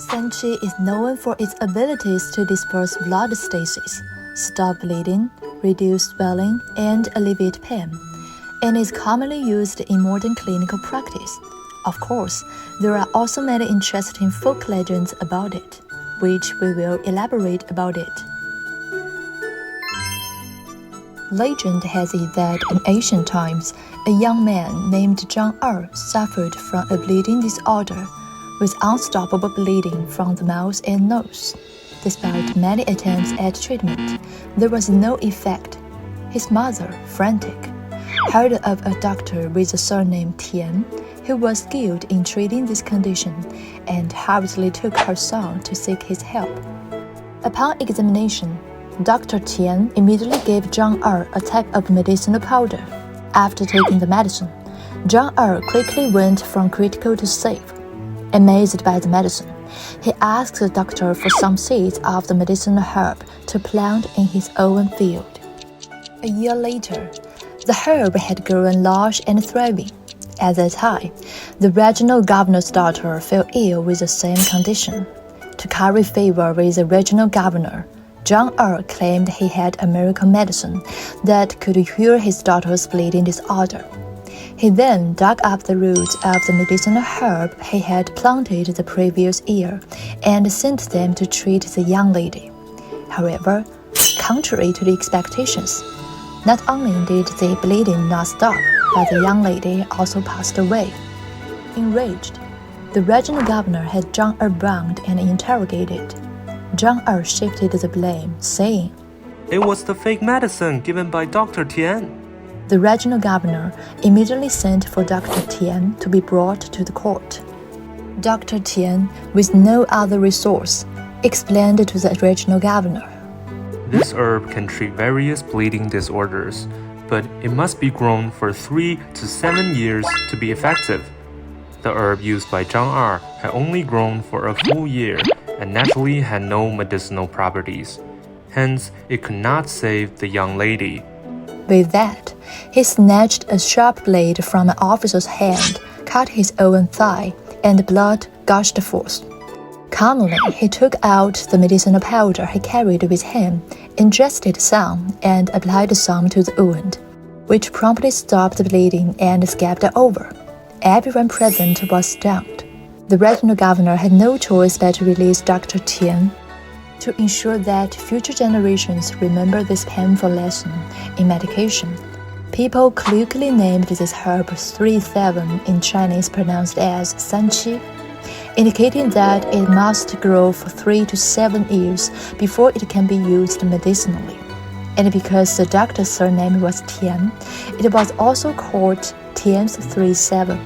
Sanchi is known for its abilities to disperse blood stasis, stop bleeding, reduce swelling, and alleviate pain, and is commonly used in modern clinical practice. Of course, there are also many interesting folk legends about it, which we will elaborate about it. Legend has it that in ancient times, a young man named Zhang Er suffered from a bleeding disorder with unstoppable bleeding from the mouth and nose. Despite many attempts at treatment, there was no effect. His mother, frantic, heard of a doctor with the surname Tian, who was skilled in treating this condition, and hurriedly took her son to seek his help. Upon examination, Dr. Tian immediately gave Zhang Er a type of medicinal powder. After taking the medicine, Zhang Er quickly went from critical to safe. Amazed by the medicine, he asked the doctor for some seeds of the medicinal herb to plant in his own field. A year later, the herb had grown large and thriving. At that time, the regional governor's daughter fell ill with the same condition. To curry favor with the regional governor, Zhang Er claimed he had a miracle medicine that could cure his daughter's bleeding disorder. He then dug up the roots of the medicinal herb he had planted the previous year and sent them to treat the young lady. However, contrary to the expectations, not only did the bleeding not stop, but the young lady also passed away. Enraged, the regional governor had Zhang Er bound and interrogated. Zhang Er shifted the blame, saying, "It was the fake medicine given by Dr. Tian." The regional governor immediately sent for Dr. Tian to be brought to the court. Dr. Tian, with no other resource, explained to the regional governor, "This herb can treat various bleeding disorders, but it must be grown for 3 to 7 years to be effective. The herb used by Zhang Er had only grown for a full year and naturally had no medicinal properties. Hence, it could not save the young lady." With that, he snatched a sharp blade from an officer's hand, cut his own thigh, and blood gushed forth. Calmly, he took out the medicinal powder he carried with him, ingested some, and applied some to the wound, which promptly stopped the bleeding and scabbed over. Everyone present was stunned. The regional governor had no choice but to release Dr. Tian to ensure that future generations remember this painful lesson in medication. People quickly named this herb 3-7 in Chinese pronounced as Sanchi, indicating that it must grow for 3 to 7 years before it can be used medicinally. And because the doctor's surname was Tian, it was also called Tian's 3-7.